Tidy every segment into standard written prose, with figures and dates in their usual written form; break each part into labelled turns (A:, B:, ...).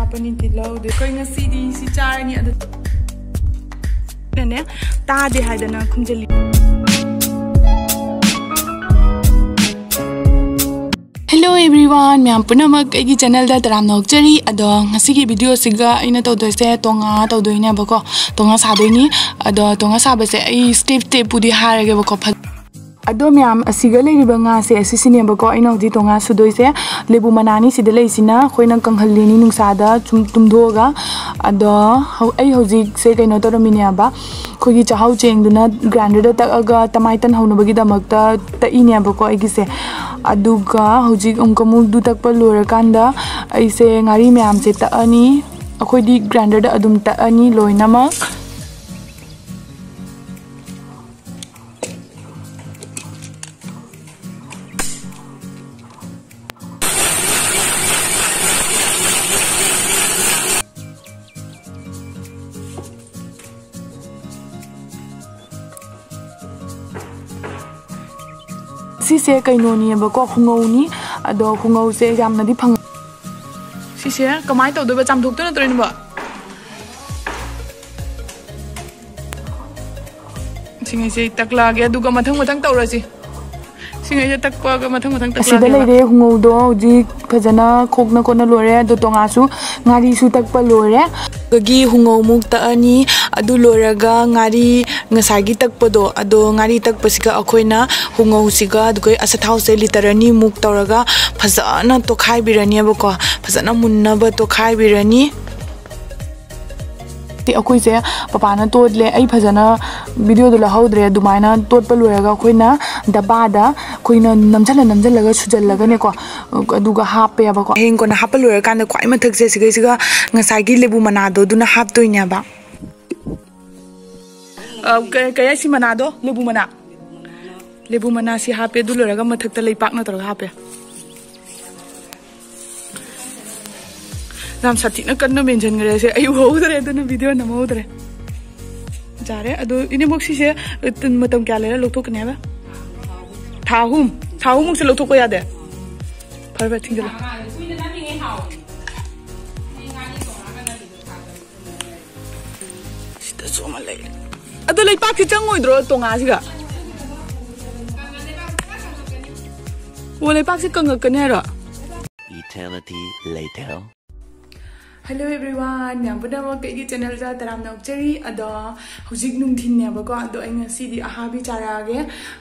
A: hapani tilau de koi ngasi di si charni adu ne ta de haidana khumjali Hello everyone, मैं पुनमक एगी channel दा तराम नोक्चरी अदो ngasi की video सिगा ina tawdoi se tonga tawdoina bako tonga sadoini ado tonga sabase ai step pudi harage bako ado myam asiga leiriba nga se asisine bako ina hodi tonga sudoi se lebu manani sida leisina khoina kanghalini nungsada tumdoga ado ai hoji se kaino toromine aba khogi chahau chengduna grinder da takaga tamaitan haunabagi damakta ta ine bako aigi se aduga hoji umkamu du takpa lorakanda aise ngari myam se ta ani akhoi di grinder da adum ta ani loinama Sise kaino ni bako khungau ni ado khungau se jamna di phang sise kamai taw do ba cham thuk to na torin ba singai se takla ge adu ga mathang taw ra si singai se takpa ga mathang takla sida leire khungau do ji phajana khokna kona lore ado tonga su ngari su takpa lore gagi hungau muk ta ani adu loraga ngari ngasagi takpado ado ngari takpasika akhoina hungau siga dugoi asathau se literani muk tawraga phajana to khai birani bako phajana munna ba to khai birani ti akoi se papa na todle ai phajana video do la haudre dumaina todpa loraga khoina dabada khoina namjala sujallaga ne ko aduga hape bako heng ko na hapal lora kan kwai mathak se siga ngasagi lebu manado duna hap toinya ba kaya si manado lebu mana si hape du loraga mathak ta leipak na tor hape nam sati na kan no mention gare se ayu hodre duna video na modre jare ado ine boxi se matam kya lera lokthok ne ba thahum se lokthok ko yade phar ba thingala sita soma lai ado lei pak chang oidro tonga siga wo lei pak se kang kan hera
B: eternity later
A: Hello everyone, I'm going to take channel za taram nokchari ado hujik nung thin ne ba ko ado ai ngasi di ahabi charage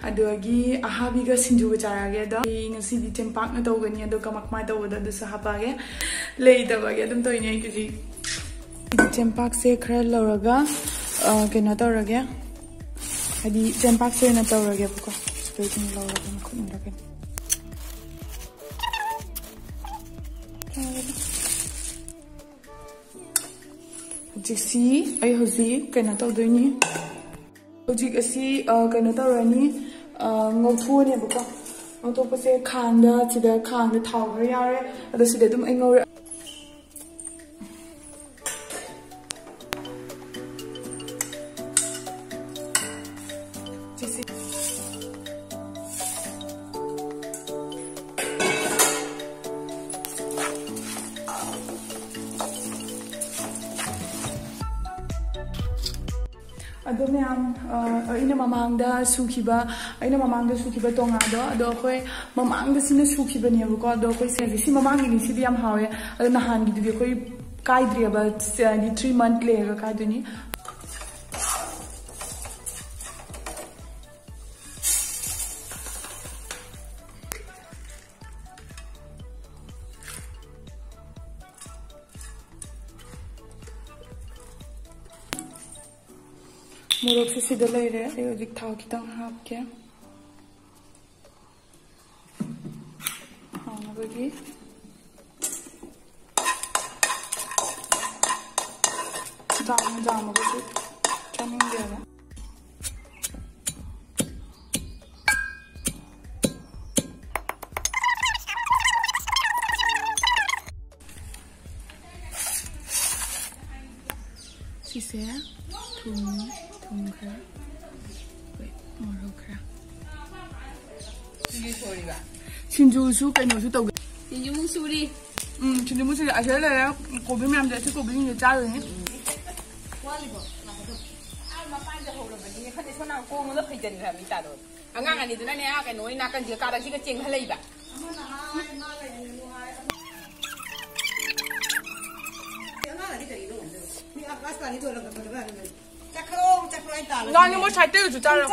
A: ado gi ahabi ga sinju ga charage ado ngasi di tempak na tawgani ado kamak ma taw da sa hapage lei da ba ge dum toy ne ki tempak se khra lawraga ke na tawrage adi tempak se na tawrage ba ko spring lawraga na khun da ke Jisi ay hoji kaina taw doini hoji asi kaina taw rani ngothu ne bako ngotho pase khangda chida khangda thau gra yare ado sida dum ai ngore jisi ado myam aina mamangda sukhiba tonga do khoi mamangda sina sukhiba ne ko do khoi se si mamangi ni si yam hawe ado nahan gi du khoi kai driba 3 month le ga ka duni Morok se sida leire ai hojik thau kitang hapke bagi jam bagi chaning dia sise thum kha morok kha sinju su kaino su tau
C: 신주 무수리.
A: 진짜 무슨 아셔야 고비 맘대 고비 이제 짜르네.
C: Angang ani duna ne aka no ina kan je kara shi ka cin halai ba.
A: Ngon nhưng mà trái tiêu chủ 짜르.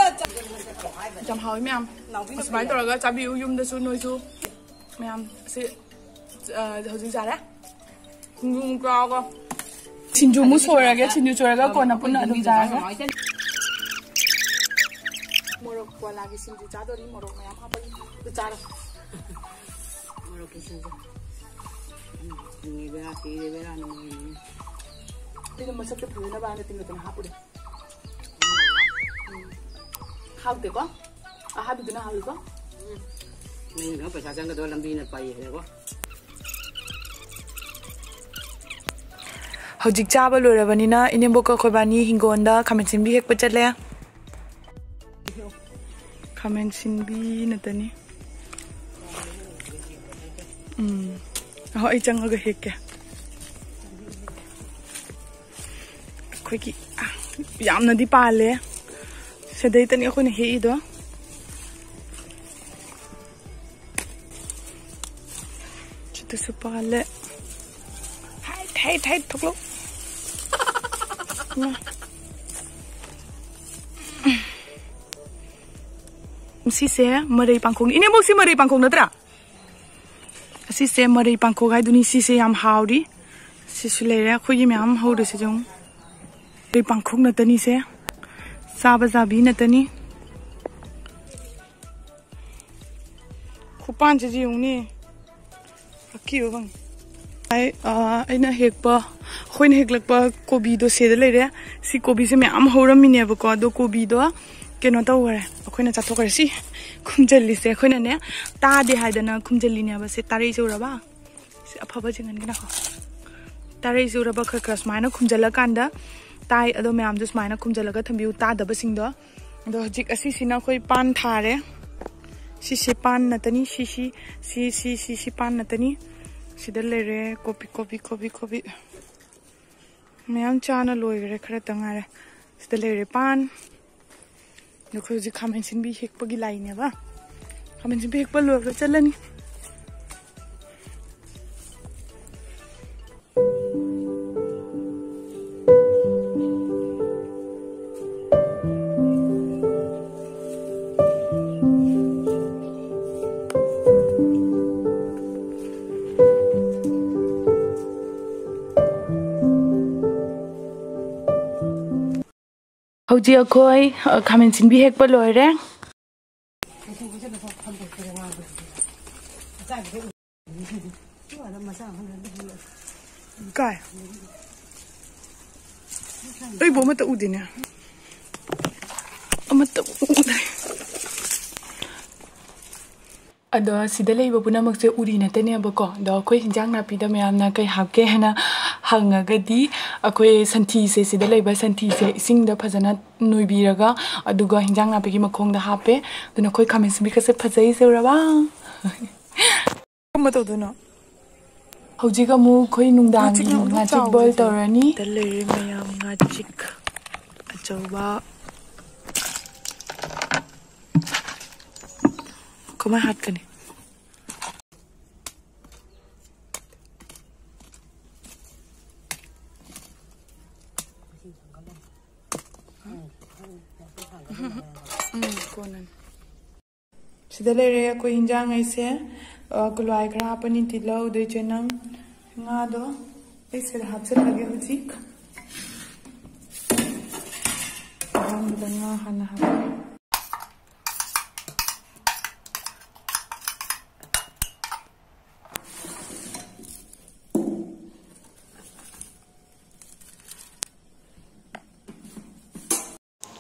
A: Chăm hỏi mẹ em. Máy tôi là chăm biu yum để xuống nuôi chú. Mẹ em sẽ hồi sinh ra đấy. Ngung cao cơ. 진주 무소라게 진주 저라가 거나 뿐나 좀 자게. 모로 꼴라게 진주 자더리 모로 그냥 하버리 그 자라.
C: Moro ke sinju. Ni bera ti de bera no.
A: 이런 뭐 섞여 보이나 봐. 근데 띵거 좀 하버리. 하고 되고? 아 하도 되나 하고 이거?
C: Ni no pa sa sang ka do lambi na pa ye ko.
A: Hojik chaba lorabanina inemboka khobani hingonda khamen sinbi hek pa chatle khamen sinbi natani ho ai changa ga hek ke khoi ki yamna di pale sedai tani khone he do chita su pale hai thoklo si se marai pangkhong ini mo si marai pangkhong natra si se marai pangkhong ai duni si se yam hauri si sule ra khoi mi am hauri se jong marai pangkhong natani se saba zabi natani khupan je jung ni akiyo bang ai na hekpa khoin heklakpa kobi do se de lere si kobi se me am horam mine ba ko do kobi do keno ta wore khoina cha thokare si khumjali se khoina ne ta de haidana khumjali ne ba se tare jora ba se aphaba jingan gina ko tare jora ba kha kras maina khumjala kanda tai ado me am just maina khumjala ga thambiu ta da ba sing do do hojik asi sina khoi pan thare si pan natani si pan natani sida lere kopi ma'am चाना लोइगरे खरा तंगारे सिदा लेरे पान नखो जी खामेनसिन बि हेकपगि लाइने बा खामेनसिन बि हेकप लोइगरे चलनी Howji akoi khamen sinbi hek pa loire kai oi bo mata udine amata udai ado sida leiba punamak se uri na tene ba ko do khoi hinjang na pi da myam na kai hapke hana hangagadi akoi santhi se sida leiba santhi se ising da phajana noibiraga aduga hinjang na pegi makhong da hape duna khoi khamen simi ka se phajai se raba kama to duna haujiga mu khoi nungdang nga chik boil torani dalere mayam nga chik achawa koma hat kani konan sida lere ko hinjang ai se kulai kra pani tilo de chenang nga do ese hapse lage hujik ham danga hana ha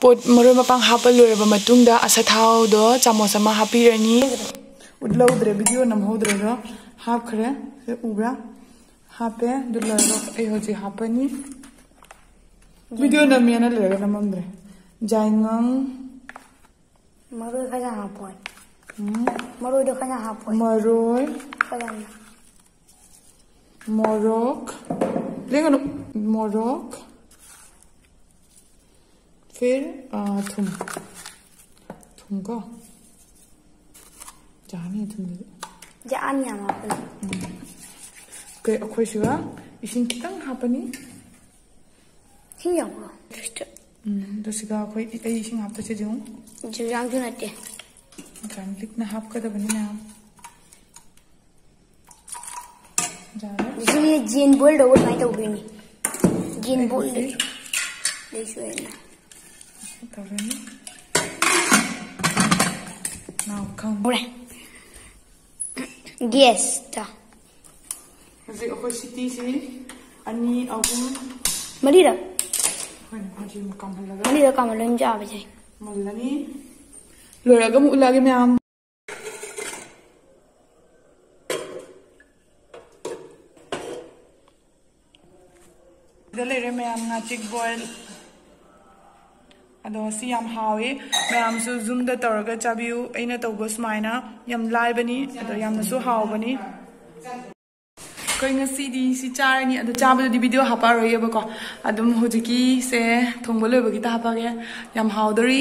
A: pot maroi mapang hapa loreba matungda asathau do chamos ama hapirani udlaudre video nam hodre ro hap khre se ubra hape dullo ai hoji hapani video nam yana lega namandre jaingang
D: maroi khaja hapoi maroi do khaja hapoi
A: maroi
D: khaja
A: मोरक लेंगनो मोरक फिर थुम थुम को जानी थुम
D: जानी हम आपने
A: के अखोई सिगा इसिंग कितंग हापनी
D: हिंग
A: दसिगा अखोई इसिंग हापते से जों
D: जुरांग जो नटे
A: जान लिखना हाप का दबनी ना जाने
D: जिसमें जीन बोल रहा वो नहीं तो भी नहीं जीन बोल ले देखो ना
A: तबनी now come
D: बोले yes ta
A: Kasi ako city si ani ako
D: Malira
A: Ano aji makamalaga
D: Malira kamalan job je
A: Malani Loraga mo ulagi ma'am Dali rin ma'am nga chick boil Ado si yam hawi ma'am so zoom da tawraga chabiu aina tawba sumaina yam live bani ado yam na so haw bani Going si di si charni ado chabado di video hapa roye bako adum hojiki se thongbolo bagi ta hapa ge yam hawdari